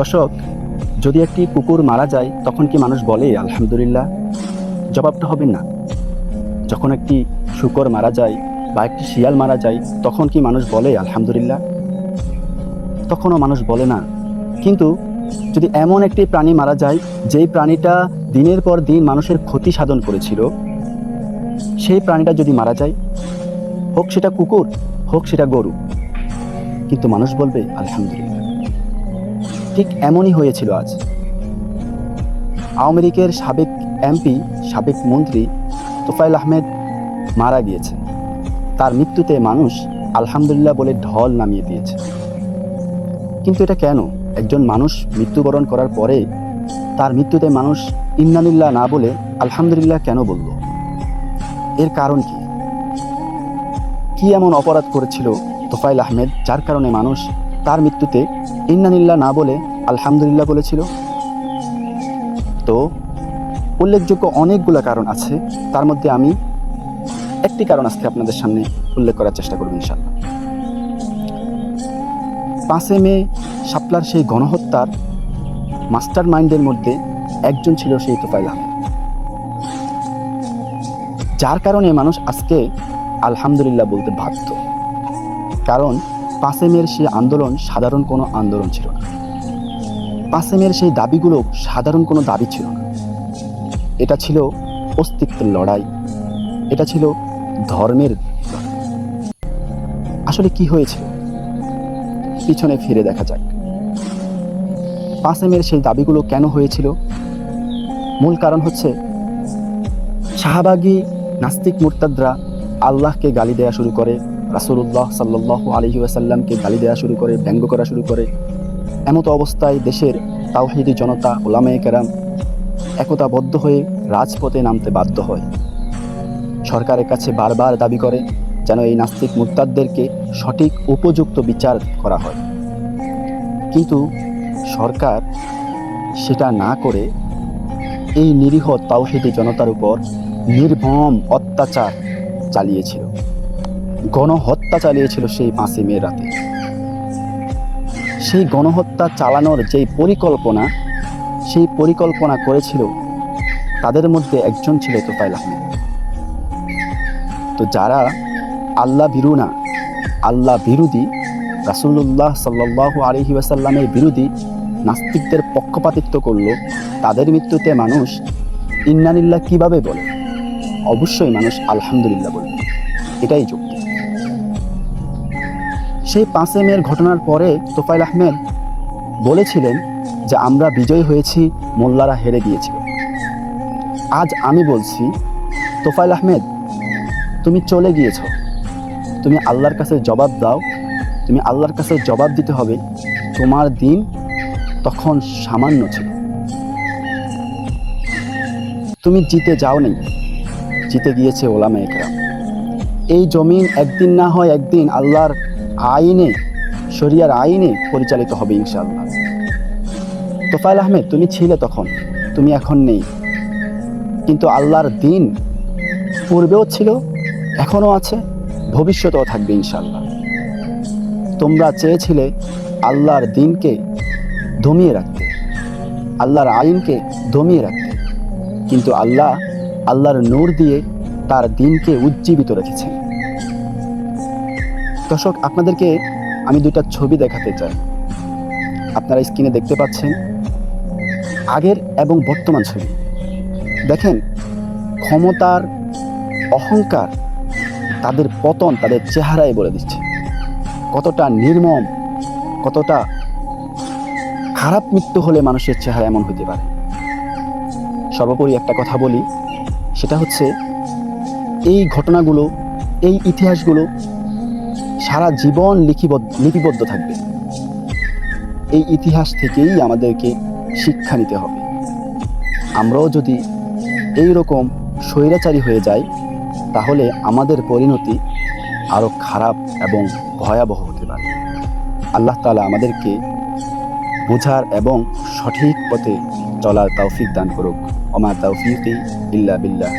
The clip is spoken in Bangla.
দর্শক, যদি একটি কুকুর মারা যায় তখন কি মানুষ বলে আলহামদুলিল্লাহ? জবাবটা হবে না। যখন একটি শূকর মারা যায় বা একটি শিয়াল মারা যায় তখন কি মানুষ বলে আলহামদুলিল্লাহ? তখনও মানুষ বলে না। কিন্তু যদি এমন একটি প্রাণী মারা যায় যেই প্রাণীটা দিনের পর দিন মানুষের ক্ষতি সাধন করেছিল, সেই প্রাণীটা যদি মারা যায়, হোক সেটা কুকুর হোক সেটা গরু, কিন্তু মানুষ বলবে আলহামদুলিল্লাহ। ঠিক এমনই হয়েছিল আজ। আওয়ামী লীগের সাবেক এমপি, সাবেক মন্ত্রী তোফায়েল আহমেদ মারা গিয়েছে। তার মৃত্যুতে মানুষ আলহামদুলিল্লাহ বলে ঢল নামিয়ে দিয়েছে। কিন্তু এটা কেন? একজন মানুষ মৃত্যুবরণ করার পরে তার মৃত্যুতে মানুষ ইন্নালিল্লাহ না বলে আলহামদুলিল্লাহ কেন বলল? এর কারণ কি? কি এমন অপরাধ করেছিল তোফায়েল আহমেদ যার কারণে মানুষ তার মৃত্যুতে ইন্নালিল্লাহ না বলে আলহামদুলিল্লাহ বলেছিল? তো উল্লেখযোগ্য অনেকগুলো কারণ আছে, তার মধ্যে আমি একটি কারণ আজকে আপনাদের সামনে উল্লেখ করার চেষ্টা করব ইনশাআল্লাহ। 5 মে শাপলার সেই গণহত্যার মাস্টার মাইন্ডের মধ্যে একজন ছিল সেই তোফায়েল আহমেদ, যার কারণে মানুষ আজকে আলহামদুলিল্লাহ বলতে বাধ্য। কারণ 5 মের সেই আন্দোলন সাধারণ কোনো আন্দোলন ছিল না। 5 মের সেই দাবিগুলো সাধারণ কোনো দাবি ছিল না। এটা ছিল অস্তিত্বের লড়াই, এটা ছিল ধর্মের লড়াই। আসলে কি হয়েছিল পিছনে ফিরে দেখা যাক। 5 মের সেই দাবিগুলো কেন হয়েছিল? মূল কারণ হচ্ছে শাহবাগী নাস্তিক মুরতাদরা আল্লাহকে গালি দেওয়া শুরু করে, রাসূলুল্লাহ সাল্লাল্লাহু আলাইহি ওয়াসাল্লামকে গালি দেওয়া শুরু করে, ব্যঙ্গ করা শুরু করে। এমতো অবস্থায় দেশের তাওহীদি জনতা, উলামায়ে কেরাম একতাবদ্ধ হয়ে রাজপথে নামতে বাধ্য হয়। সরকারের কাছে বারবার দাবি করে যেন এই নাস্তিক মুরতাদদেরকে সঠিক উপযুক্ত বিচার করা হয়। কিন্তু সরকার সেটা না করে এই নিরীহ তাওহীদি জনতার উপর নির্মম অত্যাচার চালিয়েছিল, গণহত্যা চালিয়েছিল সেই 5 মে রাতে। সেই গণহত্যা চালানোর যেই পরিকল্পনা, সেই পরিকল্পনা করেছিল তাদের মধ্যে একজন ছিল তোফায়েল আহমেদ। তো যারা আল্লাহ ভীরু না, আল্লাহ বিরোধী, রাসূলুল্লাহ সাল্লাল্লাহু আলাইহি ওয়াসাল্লামের বিরোধী নাস্তিকদের পক্ষপাতিত্ব করলো, তাদের মৃত্যুতে মানুষ ইন্নালিল্লাহ কিভাবে বলে? অবশ্যই মানুষ আলহামদুলিল্লাহ বলবে, এটাই যুক্তি। সেই 5 মের ঘটনার পরে তোফায়েল আহমেদ বলেছিলেন যে আমরা বিজয়ী হয়েছি, মোল্লারা হেরে গিয়েছিল। আজ আমি বলছি তোফায়েল আহমেদ, তুমি চলে গিয়েছ, তুমি আল্লাহর কাছে জবাব দাও। তুমি আল্লাহর কাছে জবাব দিতে হবে, তোমার দিন তখন সামান্য ছিল। তুমি জিতে যাও নেই, জিতে গিয়েছে উলামায়ে কেরাম। এই জমিন একদিন না হয় একদিন আল্লাহর আইনে, শরিয়ার আইনে পরিচালিত হবে ইনশাআল্লাহ। তোফায়েল আহমেদ, তুমি ছিলে তখন, তুমি এখন নেই, কিন্তু আল্লাহর দিন পূর্বেও ছিল, এখনও আছে, ভবিষ্যতেও থাকবে ইনশাআল্লাহ। তোমরা চেয়েছিলে আল্লাহর দিনকে দমিয়ে রাখতে, আল্লাহর আইনকে দমিয়ে রাখতে, কিন্তু আল্লাহ আল্লাহর নূর দিয়ে তার দিনকে উজ্জীবিত রেখেছেন। দর্শক, আপনাদেরকে আমি 2টা ছবি দেখাতে চাই। আপনারা স্ক্রিনে দেখতে পাচ্ছেন আগের এবং বর্তমান ছবি। দেখেন ক্ষমতার অহংকার, তাদের পতন তাদের চেহারায় বলে দিচ্ছে কতটা নির্মম, কতটা খারাপ মৃত্যু হলে মানুষের চেহারা এমন হতে পারে। সর্বোপরি একটা কথা বলি, সেটা হচ্ছে এই ঘটনাগুলো, এই ইতিহাসগুলো সারা জীবন লিপিবদ্ধ থাকবে। এই ইতিহাস থেকেই আমাদেরকে শিক্ষা নিতে হবে। আমরাও যদি এই রকম স্বৈরাচারী হয়ে যাই তাহলে আমাদের পরিণতি আরও খারাপ এবং ভয়াবহ হতে পারে। আল্লাহ তাআলা আমাদেরকে বোঝার এবং সঠিক পথে চলার তৌফিক দান করুক। ওমা তাওফীকি ইল্লা বিল্লাহ।